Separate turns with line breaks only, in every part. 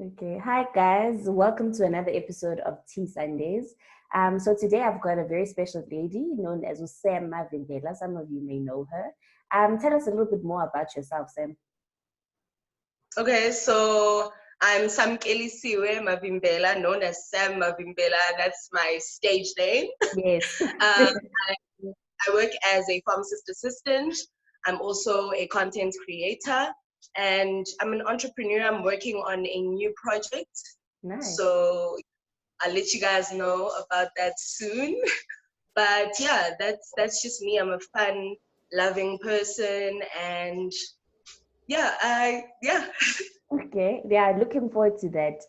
Okay, hi guys, welcome to another episode of Tea Sundays. So today I've got a very special lady known as Sam Mavimbela. Some of you may know her. Tell us a little bit more about yourself, Sam.
Okay, so I'm Sam Siwe Mavimbela, known as Sam Mavimbela. That's my stage name.
Yes.
I, I work as a pharmacist assistant. I'm also a content creator, and I'm an entrepreneur. I'm working on a new project.
Nice.
So I'll let you guys know about that soon. But yeah, that's just me. I'm a fun, loving person, and yeah.
Okay, yeah, looking forward to that.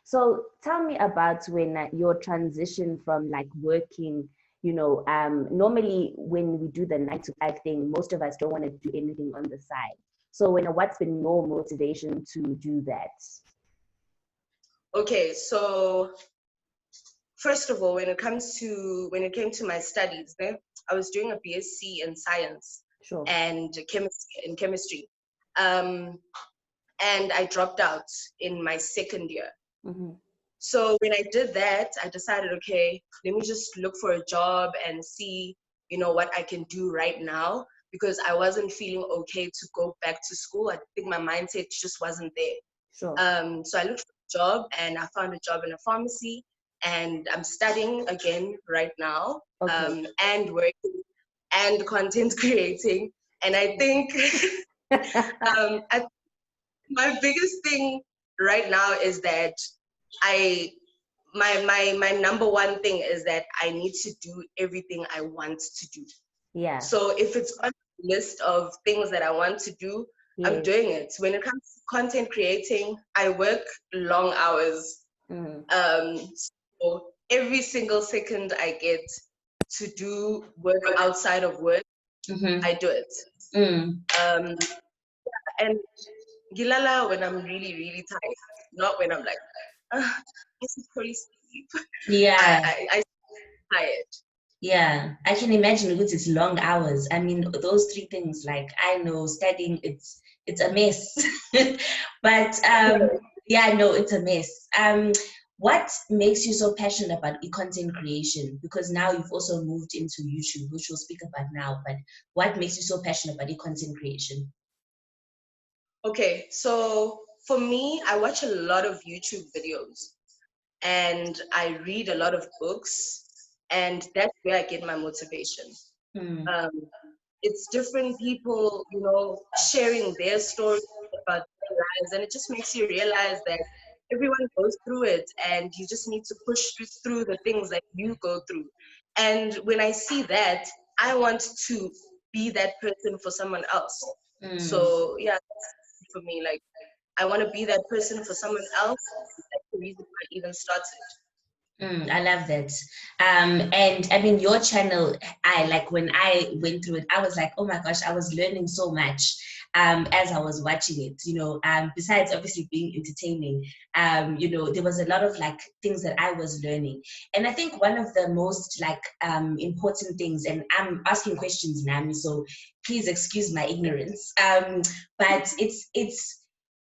So tell me about when your transition from like working, normally when we do the 9 to 5 thing, most of us don't want to do anything on the side. So what's been your motivation to do that?
Okay, so first of all, when it came to my studies, I was doing a BSc in science
Sure.
and chemistry. Um, and I dropped out in my second year.
Mm-hmm.
So when I did that, I decided, okay, let me just look for a job and see, what I can do right now, because I wasn't feeling okay to go back to school. I think my mindset just wasn't there.
Sure.
So I looked for a job and I found a job in a pharmacy, and I'm studying again right now,
Okay.
and working and content creating. And I think um, I, my biggest thing right now is that I my number one thing is that I need to do everything I want to do.
Yeah.
So if it's on the list of things that I want to do, I'm
Yes.
doing it. When it comes to content creating, I work long hours.
Mm.
So every single second I get to do work outside of work,
Mm-hmm.
I do it.
Mm.
Um, and Gilala when I'm really, really tired, not when I'm like, this is pretty sleep.
Yeah.
I tired.
Yeah, I can imagine because it's long hours. I mean, those three things, like I know studying, it's a mess. But yeah, no, it's a mess. What makes you so passionate about e-content creation? Because now you've also moved into YouTube, which we'll speak about now. But what makes you so passionate about e-content creation?
Okay, so for me, I watch a lot of YouTube videos and I read a lot of books, and that's where I get my motivation.
Hmm.
Um, it's different people, sharing their stories about their lives, and it just makes you realize that everyone goes through it, and you just need to push through the things that you go through. And when I see that, I want to be that person for someone else.
Hmm.
So yeah, that's for me, like I want to be that person for someone else. That's the reason why I even started.
I love that. And I mean, your channel, I like when I went through it, I was like, oh my gosh, I was learning so much as I was watching it, besides obviously being entertaining, there was a lot of like things that I was learning. And I think one of the most like important things, and I'm asking questions, Nami, so please excuse my ignorance. But it's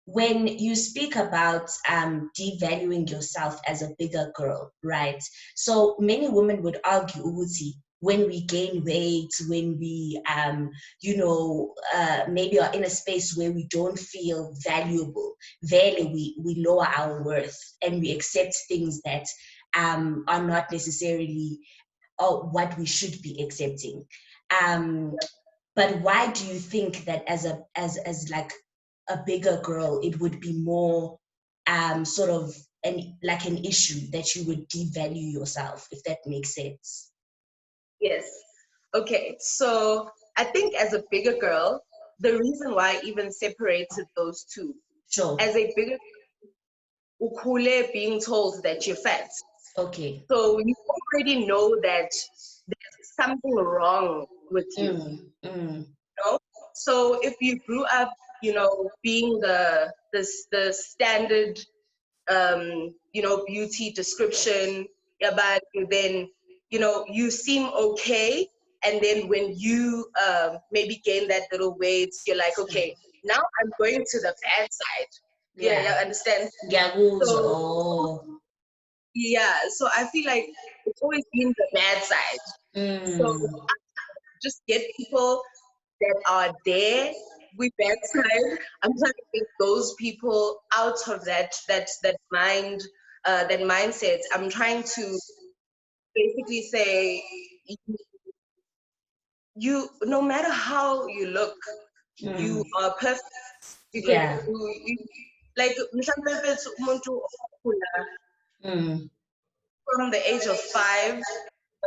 when you speak about devaluing yourself as a bigger girl, right? So many women would argue, Uguti, when we gain weight, when we, maybe are in a space where we don't feel valuable, we lower our worth and we accept things that are not necessarily what we should be accepting. But why do you think that as like a bigger girl, it would be more sort of an issue that you would devalue yourself, if that makes sense?
Yes. Okay. So I think as a bigger girl, the reason why I even separated those two,
Sure.
as a bigger ukule being told that you're fat.
Okay.
So you already know that there's something wrong with you. So if you grew up, being the standard beauty description, yeah, but then, you seem okay. And then when you maybe gain that little weight, you're like, okay, now I'm going to the fat side.
Yeah.
understand.
Ngiyakuzwa.
So
Oh.
yeah, so I feel like it's always been the bad side. So
Mm.
just get people that are there with that side. I'm trying to get those people out of that mindset. I'm trying to basically say you no matter how you look, you
Mm.
are perfect because
Yeah.
you like mhlambe mfethu umuntu okhula
Mm.
from the age of 5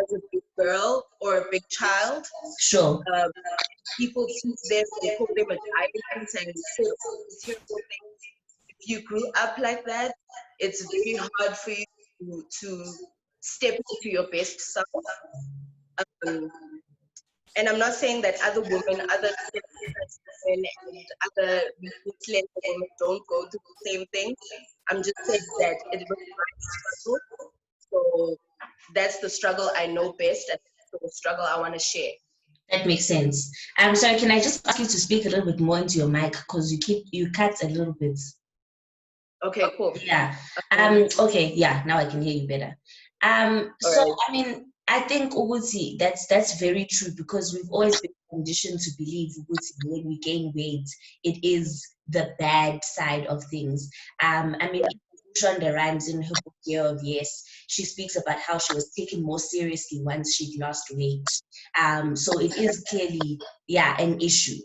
as a big girl or a big child.
Sure.
Um, People tease them and call them a giant and say terrible things. If you grew up like that, it's very hard for you to step into your best self. Um, and I'm not saying that other women, other women, and other slender women don't go through the same thing. I'm just saying that it was my struggle. So that's the struggle I know best, and that's the struggle I want to share.
That makes sense. Sorry, can I just ask you to speak a little bit more into your mic because you cut a little bit.
Okay, cool.
Yeah.
Um,
Okay, yeah, now I can hear you better.
all
So
right.
I mean, I think Uguti, that's very true because we've always been conditioned to believe Uguti when we gain weight, it is the bad side of things. I mean, Shonda Rhimes in her book Year of Yes, she speaks about how she was taken more seriously once she'd lost weight. So it is clearly, yeah, an issue.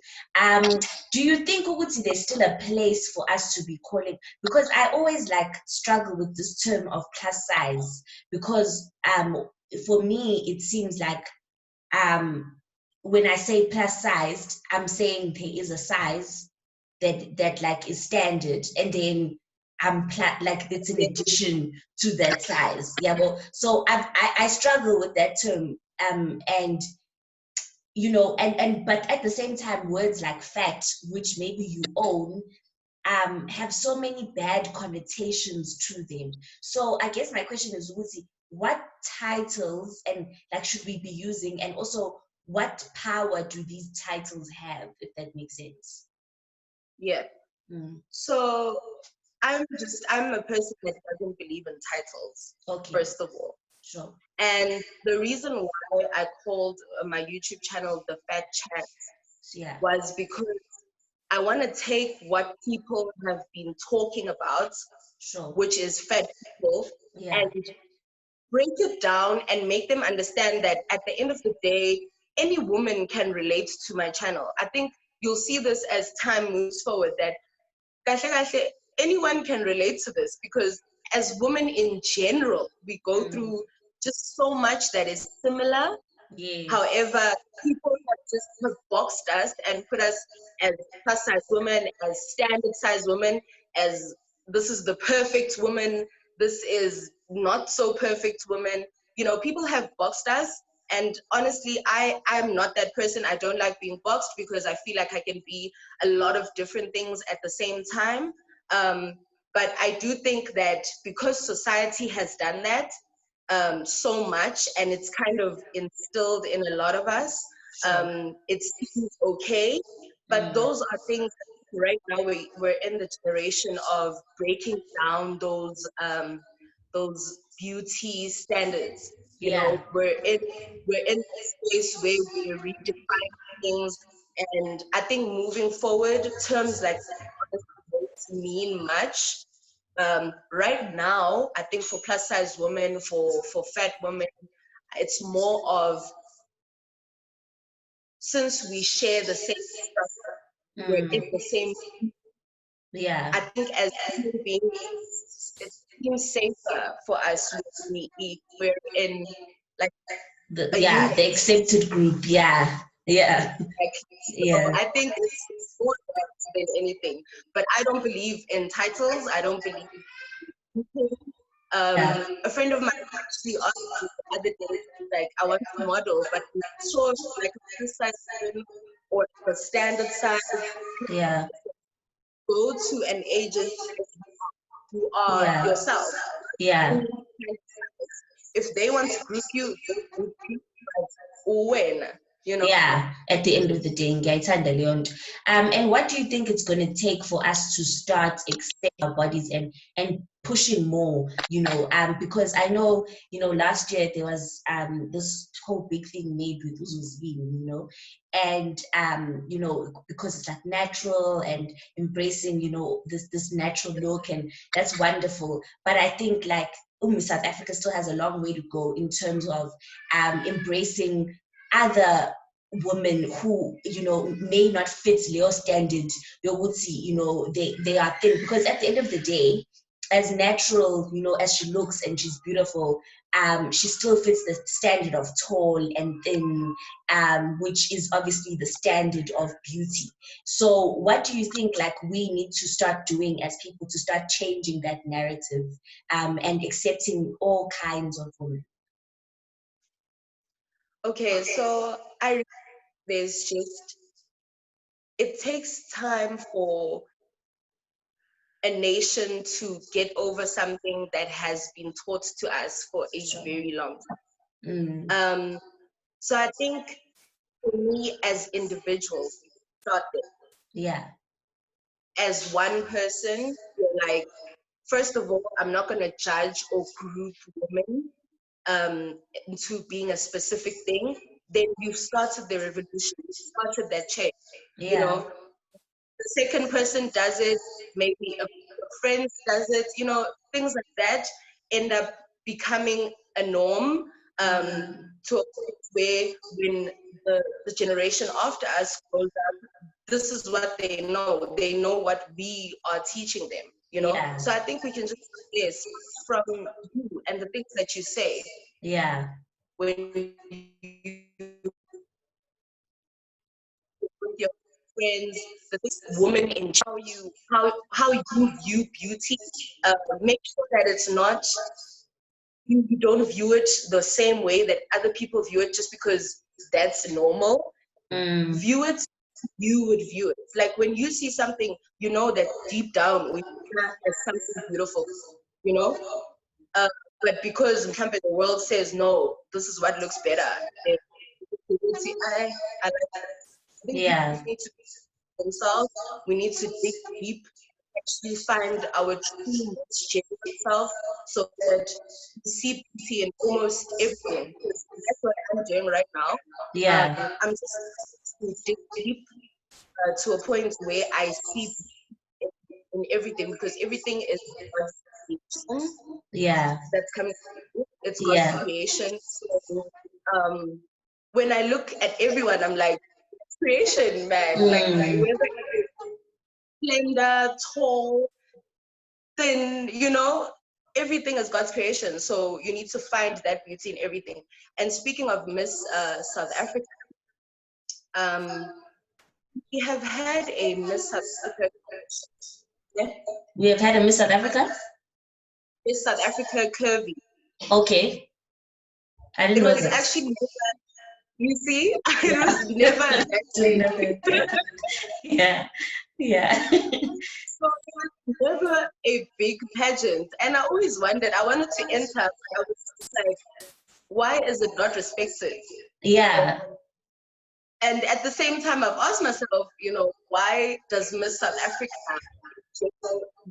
Do you think Uguti there's still a place for us to be calling? Because I always like struggle with this term of plus size because for me it seems like when I say plus sized, I'm saying there is a size that like is standard, and then like it's an addition to that size. Yeah, well, so I struggle with that term, and but at the same time, words like fat, which maybe you own, have so many bad connotations to them. So I guess my question is, Wuzi, what titles and like should we be using, and also what power do these titles have, if that makes sense?
Yeah.
Mm.
So I'm a person that doesn't believe in titles,
Okay,
first of all.
sure.
And the reason why I called my YouTube channel The Fat Chat
Yeah,
was because I want to take what people have been talking about,
sure.
which is fat people,
Yeah.
and break it down and make them understand that at the end of the day, any woman can relate to my channel. I think you'll see this as time moves forward that kahle kahle, anyone can relate to this because as women in general, we go
Mm.
through just so much that is similar.
Yes.
However, people have boxed us and put us as plus size women, as standard size women, as this is the perfect woman, this is not so perfect woman. You know, people have boxed us. And honestly, I'm not that person. I don't like being boxed because I feel like I can be a lot of different things at the same time. But I do think that because society has done that, so much and it's kind of instilled in a lot of us.
Sure.
It seems okay, but
Mm.
those are things right now we're in the generation of breaking down those beauty standards. You know,
Yeah.
we're in a space where we're redefining things, and I think moving forward, terms like that won't mean much. Right now, I think for plus size women, for fat women, it's more of since we share the same stuff, we're in
Mm.
the same.
Yeah.
I think as human beings, it seems safer for us when we're in like a
Yeah,
unit.
the accepted group. Yeah. Yeah.
So
Yeah.
I think it's more that than anything. But I don't believe in titles. I don't believe.
Yeah.
A friend of mine actually asked me the other day, like, I want to model, but I'm not sure if like a plus size woman or a standard size.
Yeah.
Go to an agent if you are
Yeah.
yourself.
Yeah.
If they want to group you, they group you, but when? you know.
Yeah, at the end of the day, ngiyayithanda leyo nto. And what do you think it's going to take for us to start accepting our bodies and pushing more, because I know, last year there was this whole big thing made with Uzuzvini, and because it's like natural and embracing, this natural look, and that's wonderful. But I think like South Africa still has a long way to go in terms of embracing other women who may not fit your standard. You would see, they are thin, because at the end of the day, as natural as she looks and she's beautiful, she still fits the standard of tall and thin, which is obviously the standard of beauty. So what do you think like we need to start doing as people to start changing that narrative, and accepting all kinds of women?
Okay, so there's just, it takes time for a nation to get over something that has been taught to us for a
Sure.
very long
Mm,
time. So I think for me as individuals, start there.
yeah.
As one person, you're like, first of all, I'm not going to judge or group women into being a specific thing. Then you've started the revolution, you started that change. You
Yeah.
know, the second person does it, maybe a friend does it, things like that end up becoming a norm, to a point where when the generation after us grows up, this is what they know. They know what we are teaching them.
Yeah.
So I think we can just, yes, from you and the things that you say
Yeah.
when you with your friends, the women in how you view beauty. Make sure that it's not, you don't view it the same way that other people view it just because that's normal.
Mm,
View it, you would view it. Like when you see something, you know that deep down we as something beautiful, you know. Uh, but because the world says no, this is what looks better. Then you see, I like that. I think people
yeah.
just need to themselves. We need to dig deep, actually find our true, most genuine self, so that we see beauty in almost everything. Because that's what I'm doing right now.
Yeah.
I'm just to dig deep to a point where I see in everything, because everything is God's creation
Yeah.
that's coming. It's God's
Yeah.
creation. So when I look at everyone, I'm like, creation, man. Like
Mm,
whether slender, tall, thin, everything is God's creation. So you need to find that beauty in everything. And speaking of Miss South Africa, um, we have had a Miss South Africa, yeah?
we have had a Miss South Africa.
Miss South Africa curvy.
Okay, I didn't
It
know
was
that.
actually, you see, it
Yeah.
was never that
Didn't
way.
know that. Yeah. Yeah.
So it was never a big pageant. And I always wondered, I wanted to enter, but I was just like, why is it not respected?
Yeah.
And at the same time, I've asked myself, why does Miss South Africa,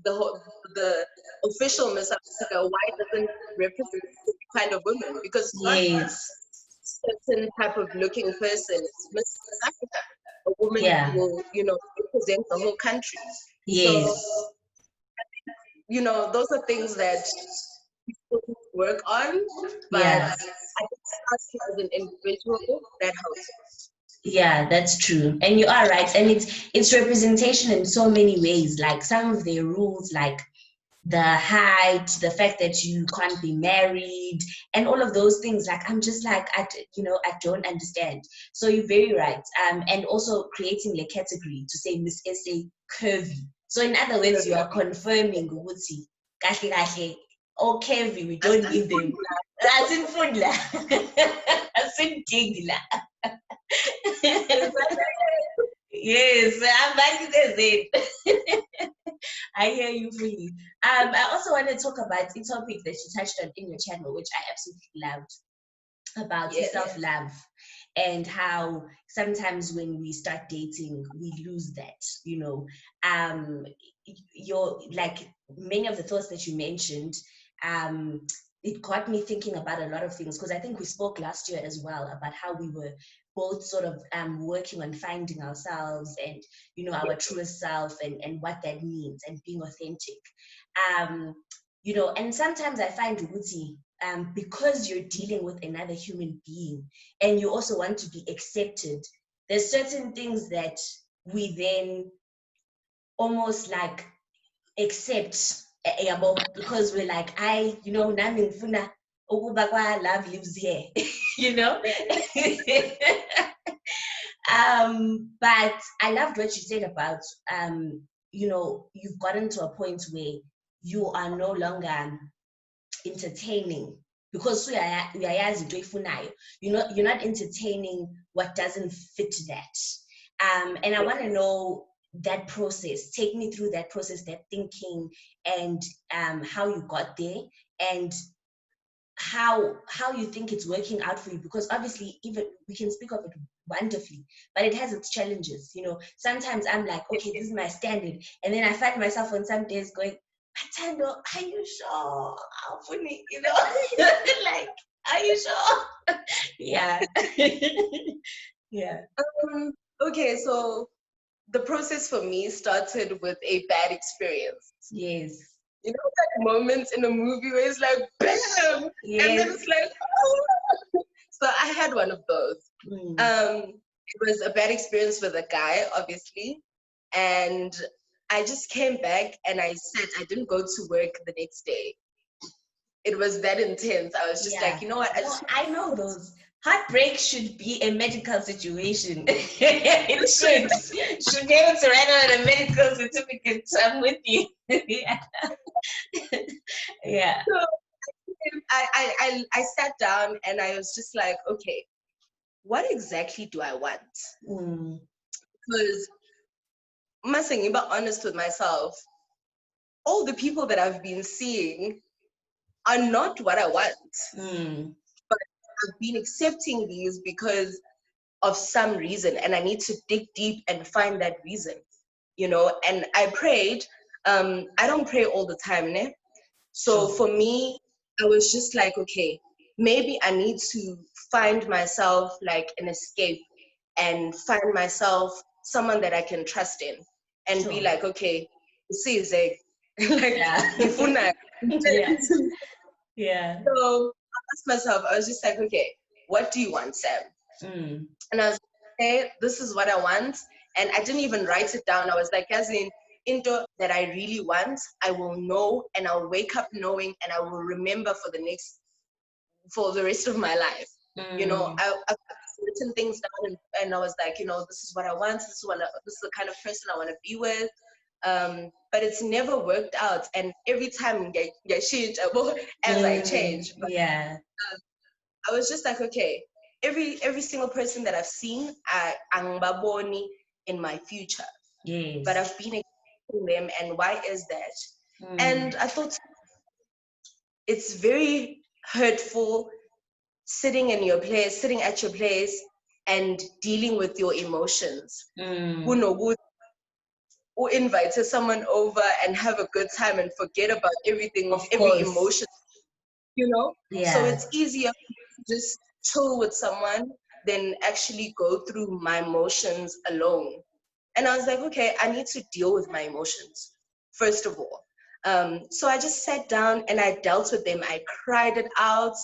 the official Miss South Africa, why doesn't represent every kind of women? Because it's not
Yes.
certain type of looking person. It's Miss South Africa, a woman who
Yeah.
will, represent the whole country. So,
Yes.
those are things that people need to work on. But
Yeah.
I think starting as an individual, that helps.
Yeah, that's true. And you are right. And it's representation in so many ways. Like some of the rules, like the height, the fact that you can't be married, and all of those things. Like I'm just like I don't understand. So you're very right. And also creating a category to say Miss SA curvy. So in other words, you are confirming ukuthi kahle kahle, oh curvy, we don't need them. Asinfundla. Asindingla. Yes, I'm back to it. I hear you fully. I also want to talk about the topic that you touched on in your channel, which I absolutely loved, about
Yes.
self-love. and how sometimes when we start dating, we lose that, you know. Your, like, many of the thoughts that you mentioned, um, it got me thinking about a lot of things, because I think we spoke last year as well about how we were both sort of working on finding ourselves and, you know, our truest self, and what that means, and being authentic. Um, you know, and sometimes I find Uguti, because you're dealing with another human being and you also want to be accepted, there's certain things that we then almost like accept, yabo, because we're like, I, you know, nami ngifuna ukuba kwa love lives here, you know. But I loved what you said about, you know, you've gotten to a point where you are no longer entertaining, because uyayazi into oyifunayo, you're not entertaining what doesn't fit that. And I want to know that process. Take me through that process, that thinking, and how you got there, and how you think it's working out for you, because obviously, even we can speak of it wonderfully, but it has its challenges, you know. Sometimes I'm like, okay, this is my standard, and then I find myself on some days going, Matando, are you sure? How funny, you know. Like, are you sure? Yeah. Yeah.
Okay, so the process for me started with a bad experience.
Yes.
You know that moment in a movie where it's like bam,
Yes.
and then it's like, oh. So I had one of those. It was a bad experience with a guy, obviously, and I just came back and I didn't go to work the next day. It was that intense. I was just like, you know what?
I know those. Heartbreak should be a medical situation. It should be able to write out a medical certificate. I'm with you. Yeah. Yeah.
So I sat down and I was just like, okay, what exactly do I want? Because must be honest with myself, all the people that I've been seeing are not what I want. But I've been accepting these because of some reason, and I need to dig deep and find that reason, you know. And I prayed. I don't pray all the time, ne? So for me, I was just like, okay, maybe I need to find myself like an escape, and find myself someone that I can trust in, and be like, okay, see, like,
yeah. Yeah. Yeah.
So I asked myself, I was just like, okay, what do you want, Sam? And I was like, okay, this is what I want. And I didn't even write it down. I was like, as in, into that I really want, I will know, and I'll wake up knowing, and I will remember for the rest of my life. You know, I've written things down, and I was like, you know, this is what I want. This is the kind of person I want to be with. But it's never worked out, and every time I change as I change. But,
yeah.
I was just like, okay, every single person that I've seen, I'm baboni in my future.
Yes.
But I've been accepting them, and why is that? And I thought it's very hurtful sitting at your place, and dealing with your emotions. Who invited someone over and have a good time and forget about everything, every emotion, you know?
Yeah.
So it's easier to just chill with someone than actually go through my emotions alone. And I was like, okay, I need to deal with my emotions, first of all. So I just sat down and I dealt with them. I cried it out.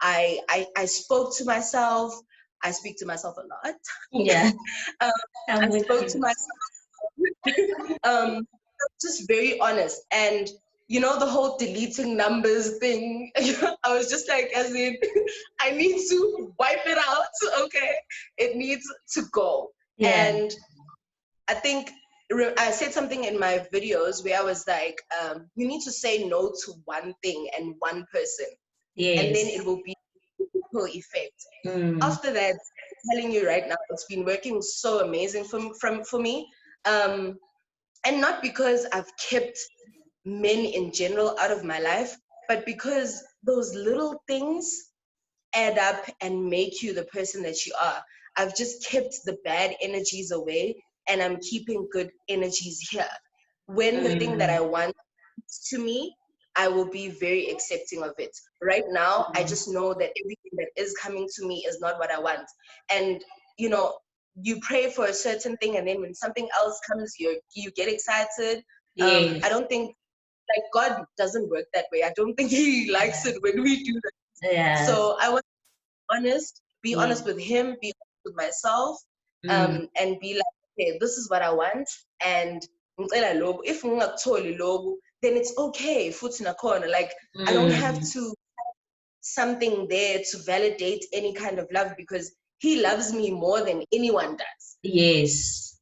I spoke to myself. I speak to myself a lot.
Yeah.
I spoke to myself. Just very honest. And you know, the whole deleting numbers thing, I was just like, as in, I need to wipe it out, okay? It needs to go.
Yeah.
And I think I said something in my videos where I was like, you need to say no to one thing and one person.
Yes.
And then it will be a ripple effect. After that, I'm telling you right now, it's been working so amazing for me. And not because I've kept men in general out of my life, but because those little things add up and make you the person that you are. I've just kept the bad energies away and I'm keeping good energies here. When the thing that I
Mm,
want to me, I will be very accepting of it. Right now, I
mm,
just know that everything that is coming to me is not what I want. And, you know, you pray for a certain thing, and then when something else comes, you get excited. I
yes.
don't think, like, God doesn't work that way. I don't think He likes
Yeah.
it when we do that.
Yeah.
So I want to be
Yeah.
honest with Him, be honest with myself,
Mm,
and be like, okay, this is what I want, and ngicela loku. If ngingakutholi loku, then it's okay. Futhi nakhona, like, I don't have
mm,
to something there to validate any kind of love because He loves me more than anyone does.
yes.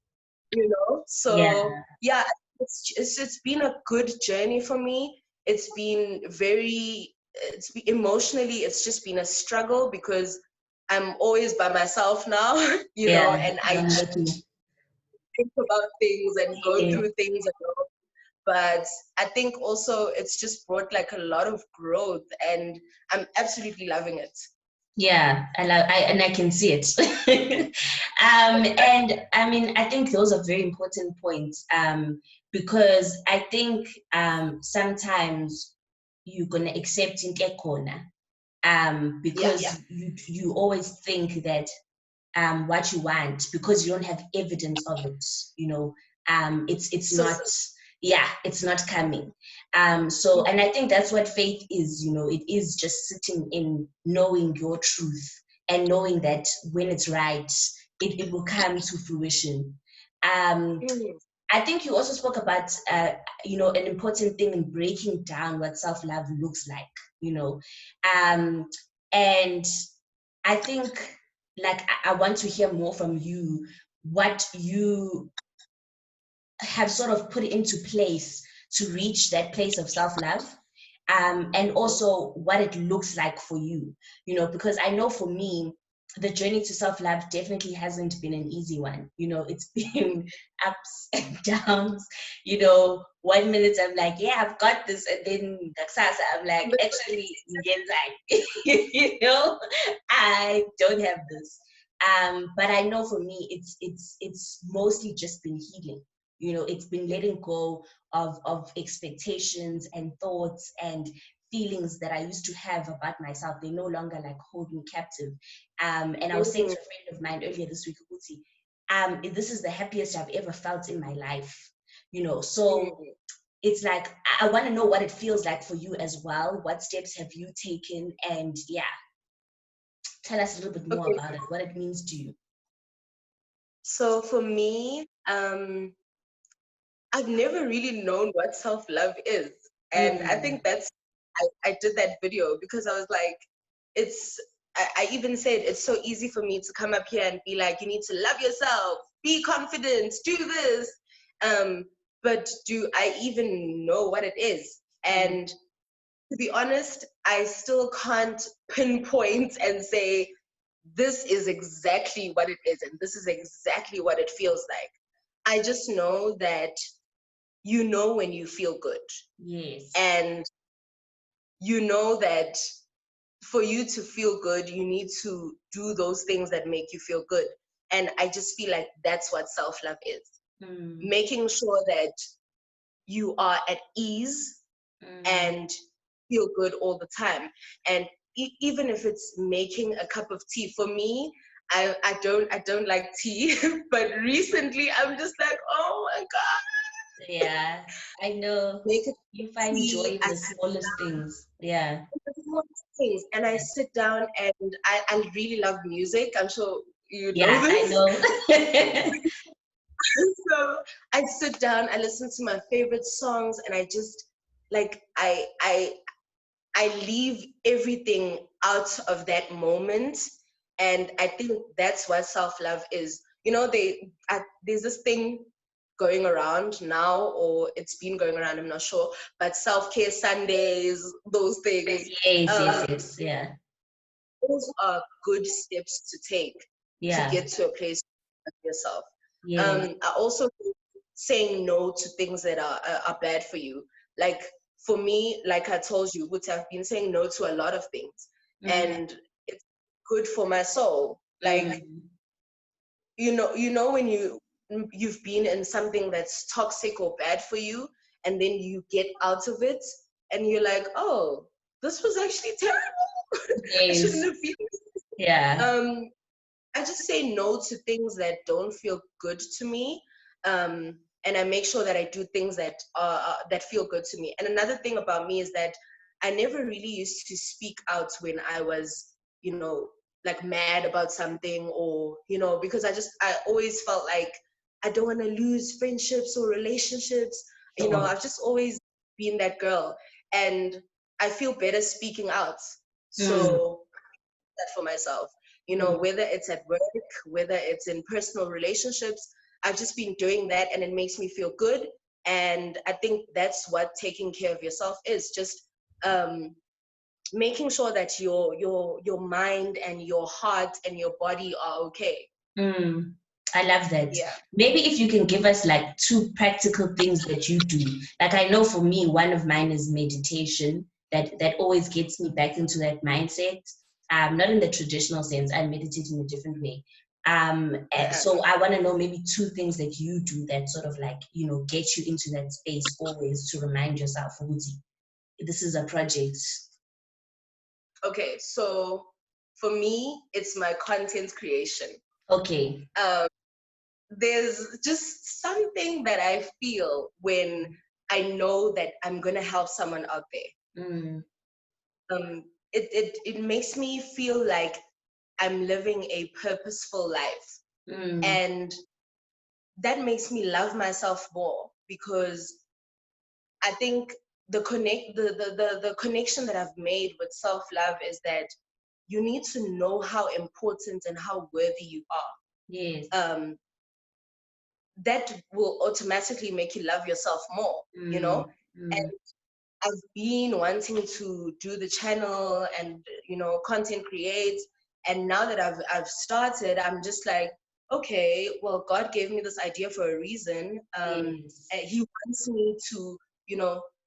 Yeah.
So yeah, it's been a good journey for me. It's been emotionally, it's just been a struggle because I'm always by myself now,
Yeah.
and I
I'm with you.
think about things and go
Yeah.
through things alone. But I think also it's just brought like a lot of growth, and I'm absolutely loving it.
Yeah, and I can see it. And I mean, I think those are very important points. Because I think sometimes you're gonna accept in corner.
Yeah,
Because you always think that what you want because you don't have evidence of it, it's
so
not, yeah, it's not coming. So, and
mm,
I think that's what faith is, it is just sitting in knowing your truth and knowing that when it's right, it will come to fruition. um
mm,
I think you also spoke about an important thing in breaking down what self-love looks like, you know um and I think, like, I want to hear more from you, what you have sort of put into place to reach that place of self-love, and
mhm,
also what it looks like for you, because I know for me, the journey to self-love definitely hasn't been an easy one. It's been ups and downs. 1 minute I'm like, yeah, I've got this, and then Daksasa, I'm like, actually, I don't have this. But I know for me, it's mostly just been healing. It's been letting go of expectations and thoughts and feelings that I used to have about myself. They no longer like hold me captive. And I was saying to
mm,
a friend of mine earlier this week, Uti, this is the happiest I've ever felt in my life. So
mm.
it's like I want to know what it feels like for you as well. What steps have you taken? And yeah, tell us a little bit more
Okay,
about it, what it means to you.
so for me, I've never really known what self-love is. And I
Mm,
think I did that video because I was like, I even said it's so easy for me to come up here and be like, you need to love yourself, be confident, do this. Um, but do I even know what it is?
mm,
And to be honest, I still can't pinpoint and say, this is exactly what it is, and this is exactly what it feels like. I just know that when you feel good,
yes.
and you know that for you to feel good you need to do those things that make you feel good. And I just feel like that's what self-love is,
Mm,
making sure that you are at ease
mm.
and feel good all the time. And even if it's making a cup of tea for me, I don't like tea but recently I'm just like, oh my god,
Yeah, I know.
make a
You find joy
tea.
in the smallest things. Yeah.
Things, and I sit down and I really love music. I'm sure you know
Yeah, I
this.
know.
So I sit down, I listen to my favorite songs, and I just like I leave everything out of that moment. And I think that's what self-love is. There's this thing going around now, or it's been going around, I'm not sure, but self-care Sundays, those things.
Yes, yes,
Um,
yes. Yeah.
those are good steps to take to
Yeah.
get to a place of yourself.
Yes.
I also think saying no to things that are bad for you. Like for me, like I told you, I've been saying no to a lot of things,
Mm,
and it's good for my soul. Like, when you've been in something that's toxic or bad for you, and then you get out of it, and you're like, oh, this was actually terrible. I shouldn't
Yes.
have been.
Yeah.
I just say no to things that don't feel good to me, and I make sure that I do things that feel good to me. And another thing about me is that I never really used to speak out when I was, like mad about something, or because I always felt like I don't want to lose friendships or relationships.
Sure.
I've just always been that girl, and I feel better speaking out.
Mm.
So that for myself,
Mm.
whether it's at work, whether it's in personal relationships. I've just been doing that, and it makes me feel good. And I think that's what taking care of yourself is, just um, making sure that your mind and your heart and your body are okay.
Mm. I love that.
Yeah.
Maybe if you can give us like two practical things that you do. Like I know for me, one of mine is meditation. That always gets me back into that mindset. Not in the traditional sense. I meditate in a different way. So I want to know maybe two things that you do that sort of like, get you into that space always to remind yourself, Wuti, this is a project.
Okay, so for me, it's my content creation.
Okay.
Um, there's just something that I feel when I know that I'm gonna help someone out there.
Mm.
It makes me feel like I'm living a purposeful life,
Mm.
and that makes me love myself more, because I think the connection that I've made with self-love is that you need to know how important and how worthy you are.
Yes.
That will automatically make you love yourself more,
Mm.
and
Mm.
I've been wanting to do the channel and content create, and now that I've started, I'm just like, okay, well, God gave me this idea for a reason.
Yes.
And He wants me to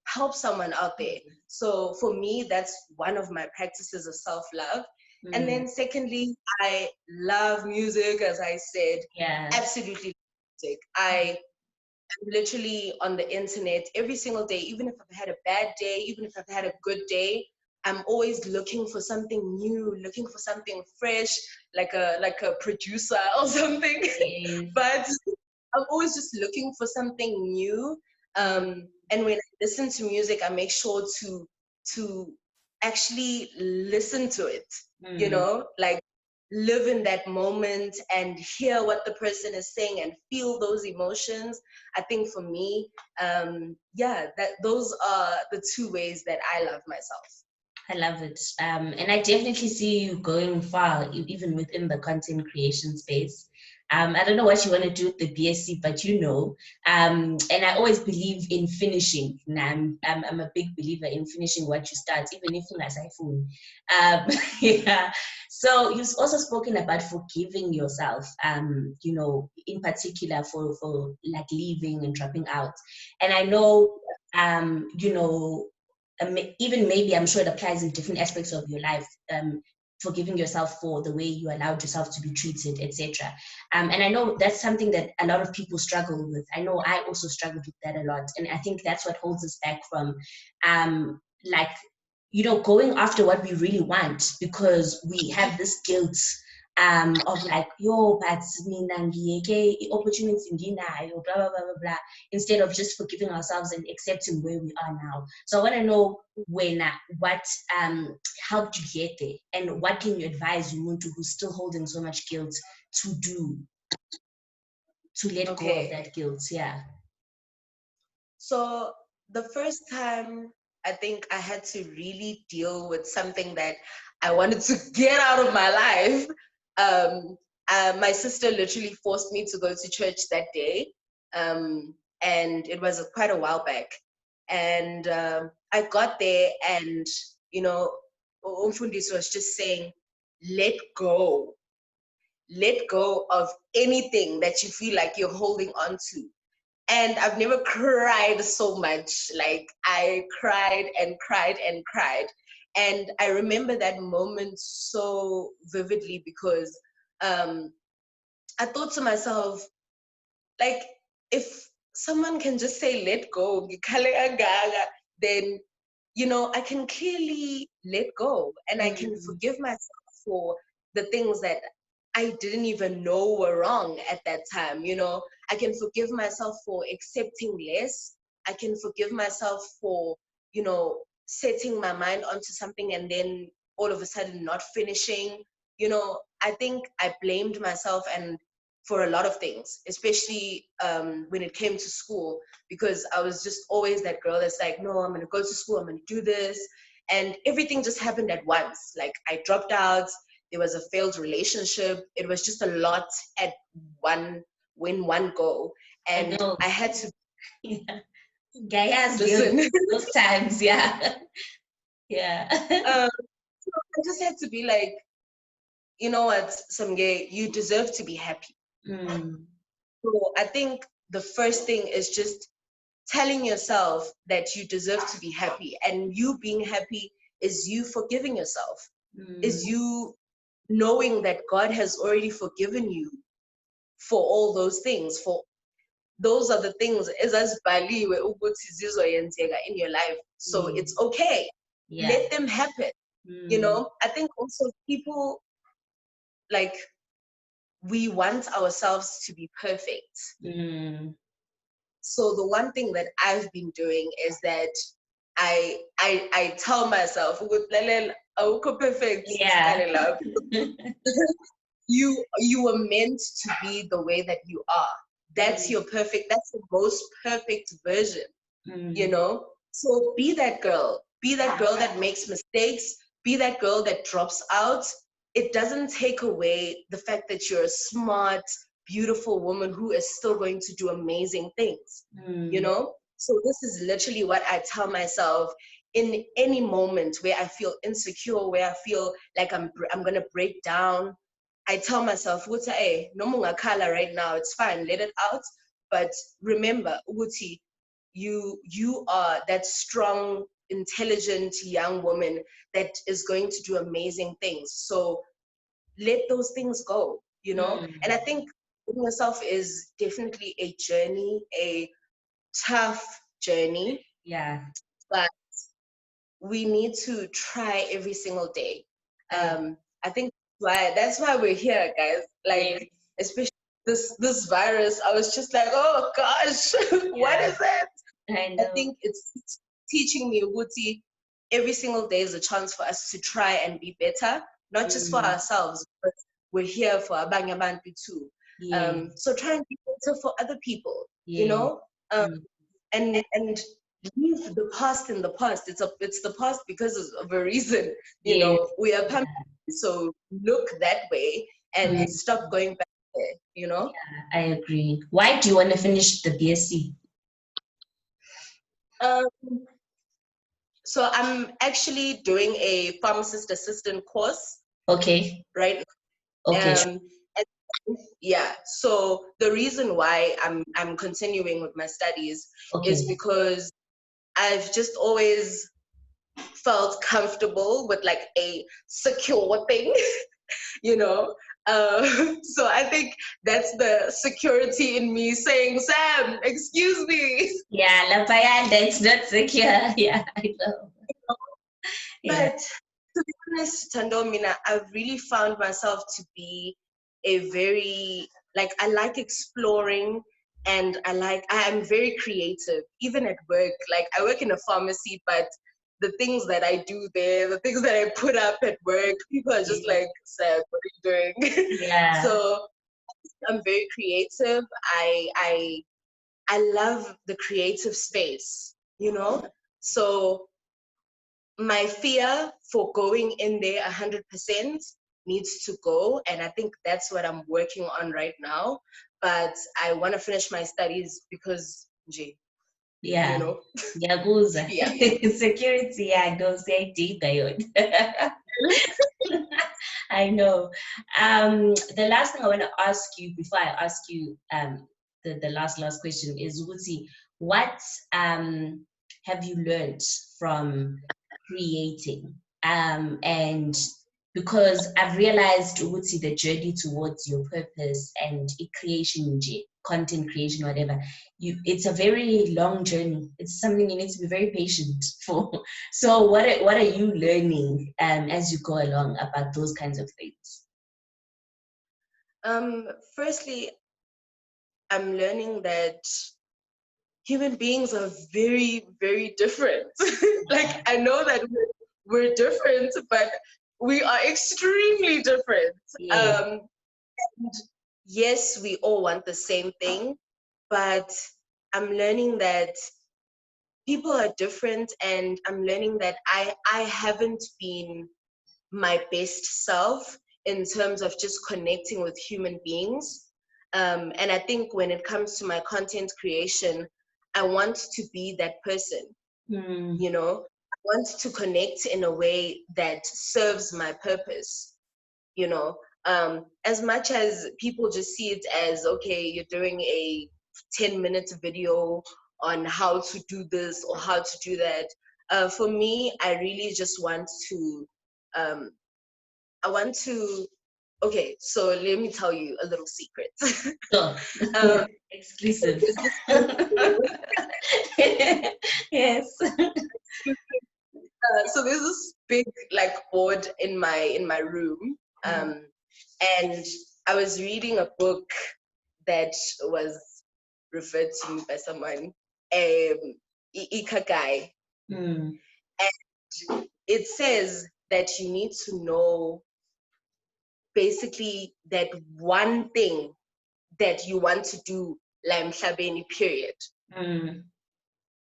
help someone out there. So for me, that's one of my practices of self-love. And
Mm.
then secondly, I love music, as I said,
Yeah.
absolutely music. I literally on the internet every single day, even if I've had a bad day, even if I've had a good day, I'm always looking for something new, looking for something fresh, like a producer or something.
Yes.
But I'm always just looking for something new.
Mm.
And when I listen to music, I make sure to actually listen to it,
Mm.
like live in that moment and hear what the person is saying and feel those emotions. I think for me, yeah, that those are the two ways that I love myself.
I love it. And I definitely see you going far, even within the content creation space. I don't know what you want to do with the BSc, but and I always believe in finishing. And I'm a big believer in finishing what you start, even if you're not phone. Yeah. So you've also spoken about forgiving yourself, in particular for like leaving and dropping out. And I know, um, you know, even maybe I'm sure it applies in different aspects of your life, forgiving yourself for the way you allowed yourself to be treated, etc. And I know that's something that a lot of people struggle with. I know I also struggled with that a lot, and I think that's what holds us back from like going after what we really want, because we have this guilt of like, yo, but mina ngiyeke opportunity nginayo, blah blah blah blah blah, instead of just forgiving ourselves and accepting where we are now. So I want to know what helped you get there, and what can you advise Umuntu who's still holding so much guilt to do to let go of
Okay.
that guilt? Yeah.
So the first time I think I had to really deal with something that I wanted to get out of my life, my sister literally forced me to go to church that day, and it was quite a while back. And I got there, and Umfundisi was just saying, let go. Let go of anything that you feel like you're holding on to. And I've never cried so much. Like I cried and cried and cried. And I remember that moment so vividly because I thought to myself, like, if someone can just say, let go, then, you know, I can clearly let go and I can forgive myself for the things that I didn't even know were wrong at that time. You know, I can forgive myself for accepting less. I can forgive myself for, you know, setting my mind onto something and then all of a sudden not finishing. You know, I think I blamed myself and for a lot of things, especially when it came to school, because I was just always that girl that's like, no, I'm going to go to school, I'm going to do this. And everything just happened at once. Like I dropped out, there was a failed relationship. It was just a lot at one go.
I
And
know.
I had to
Yeah. Gaia's
listen.
guilt those times, yeah. Yeah.
I just had to be like, you know what, Samge, you deserve to be happy.
Mm.
So I think the first thing is just telling yourself that you deserve to be happy, and you being happy is you forgiving yourself, is you knowing that God has already forgiven you for all those things, for those are the things ezazibhaliwe ukuthi zizoyenzeka in your life. So it's okay.
Yeah.
Let them happen. You know, I think also people, like, we want ourselves to be perfect. So the one thing that I've been doing is that I tell myself, perfect,
Yeah.
you were meant to be the way that you are. That's your perfect, that's the most perfect version, you know? So be that girl. Be that girl that makes mistakes. Be that girl that drops out. It doesn't take away the fact that you're a smart, beautiful woman who is still going to do amazing things, you know? So this is literally what I tell myself in any moment where I feel insecure, where I feel like I'm gonna break down. I tell myself, hey, no mungakhala right now, it's fine, let it out. But remember, Uguti, you are that strong, intelligent young woman that is going to do amazing things. So let those things go, you know? And I think putting yourself is definitely a journey, a tough journey.
Yeah.
But we need to try every single day. I think that's why we're here, guys. Like, especially this virus, I was just like, oh gosh, what is it?
I
I
know.
think it's teaching me, Wuti, every single day is a chance for us to try and be better, not just for ourselves, but we're here for abanye abantu too. So try and be better for other people, you know, and leave the past in the past. It's the past because of a reason, you know. We are pumped, so look that way and stop going back there, you know.
I agree. Why do you want to finish the BSc?
Um, So I'm actually doing a pharmacist assistant course
Okay.
right
Okay.
now. And yeah, so the reason why I'm continuing with my studies is
Okay.
because I've just always felt comfortable with like a secure thing, you know. So I think that's the security in me saying, Sam, excuse me.
Yeah, Lapaya, that's not secure. Yeah, I know. Yeah.
But to be honest, Tandomina, I've really found myself to be a very, like, I like exploring and I'm very creative, even at work. Like, I work in a pharmacy, but the things that I do there, the things that I put up at work, people are just like, Sam, what are you doing?
Yeah.
So I'm very creative. I love the creative space, you know? So my fear for going in there 100% needs to go, and I think that's what I'm working on right now. But I want to finish my studies because you
Yeah.
know.
Yaguza.
Yeah.
Security, yeah, go say Digayon. I know. The last thing I want to ask you before I ask you the last question is, Wuti, what have you learned from creating? And because I've realized ukuthi the journey towards your purpose and creation, content creation, whatever, it's a very long journey. It's something you need to be very patient for. So what are you learning as you go along about those kinds of things?
Firstly, I'm learning that human beings are very, very different. Like, I know that we're different, but we are extremely different.
Yeah.
And yes, we all want the same thing, but I'm learning that people are different, and I'm learning that I haven't been my best self in terms of just connecting with human beings. And I think when it comes to my content creation, I want to be that person, you know, I want to connect in a way that serves my purpose, you know. As much as people just see it as, okay, you're doing a 10-minute video on how to do this or how to do that. For me, I really just want to um, okay, so let me tell you a little secret.
So
um,
exclusive.
there's this big,
Yes.
so there's this big like board in my room, and I was reading a book that was referred to me by someone, Ikagai,
Mm.
and it says that you need to know basically that one thing that you want to do la emhlabeni, period.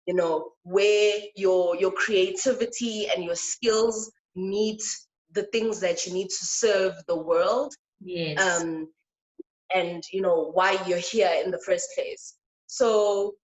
You know, where your creativity and your skills meet the things that you need to serve the world.
Yes.
And you know why you're here in the first place. So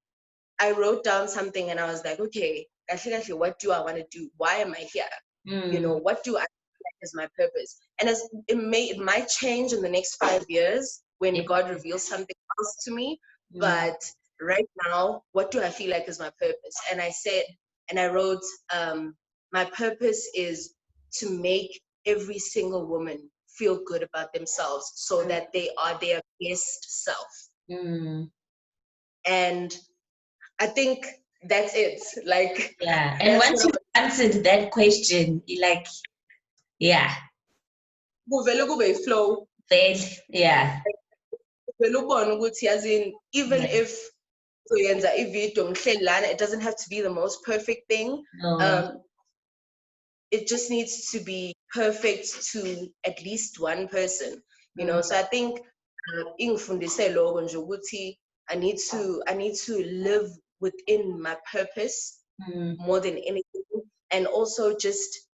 I wrote down something and I was like, okay, actually, what do I want to do? Why am I here? You know, what do I feel like is my purpose? And as it might change in the next 5 years when God reveals something else to me. But right now, what do I feel like is my purpose? And I wrote, my purpose is to make every single woman feel good about themselves so that they are their best self. And I think that's it. Like,
Yeah. And
that's
once
what
you answered that question, you like, yeah,
flow.
then, yeah.
Even if it doesn't have to be the most perfect thing.
No.
It just needs to be perfect to at least one person, you know. So I think I need to live within my purpose more than anything, and also just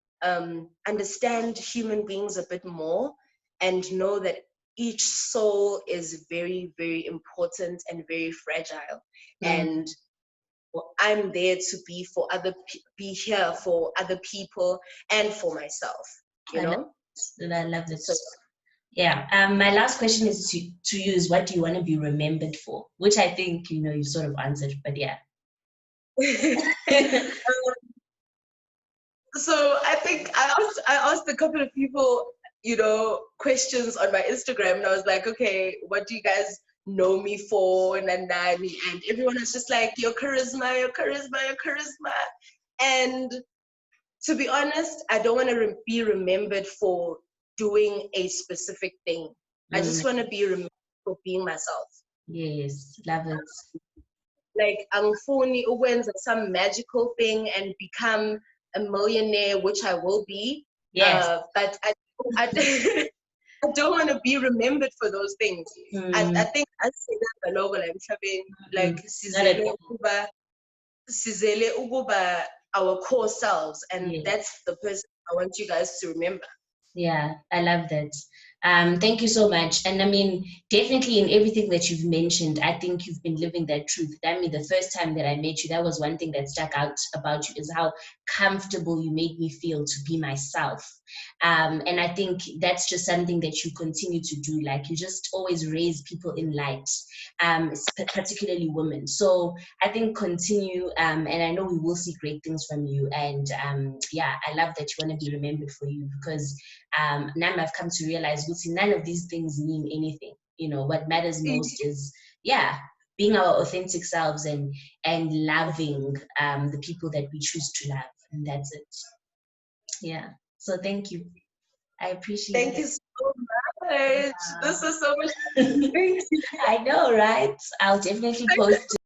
understand human beings a bit more and know that each soul is very, very important and very fragile. And I'm there to be be here for other people and for myself, you know?
I love it.
So
Yeah. My last question is to you is, what do you want to be remembered for? Which I think, you sort of answered, but yeah.
so I think I asked a couple of people, you know, questions on my Instagram, and I was like, okay, what do you guys know me for? And everyone is just like, your charisma, your charisma, your charisma. And to be honest, I don't want to be remembered for doing a specific thing. I just want to be remembered for being myself.
Yes, love it.
Like, angifuni ukwenza some magical thing and become a millionaire, which I will be.
Yes.
But I I don't want to be remembered for those things. I think I say that like sizele ukuba our core selves, and
Yes.
that's the person I want you guys to remember.
Yeah, I love that. Thank you so much. And I mean, definitely in everything that you've mentioned, I think you've been living that truth. I mean, the first time that I met you, that was one thing that stuck out about you, is how comfortable you made me feel to be myself. And I think that's just something that you continue to do. Like, you just always raise people in light, particularly women. So I think continue, and I know we will see great things from you. And yeah, I love that you want to be remembered for you, because now I've come to realize, Lucy, none of these things mean anything. You know, what matters most is, yeah, being our authentic selves, and loving the people that we choose to love, and that's it. Yeah. So thank you. I appreciate
Thank you
it.
so much. This is so much.
I know, right? I'll definitely post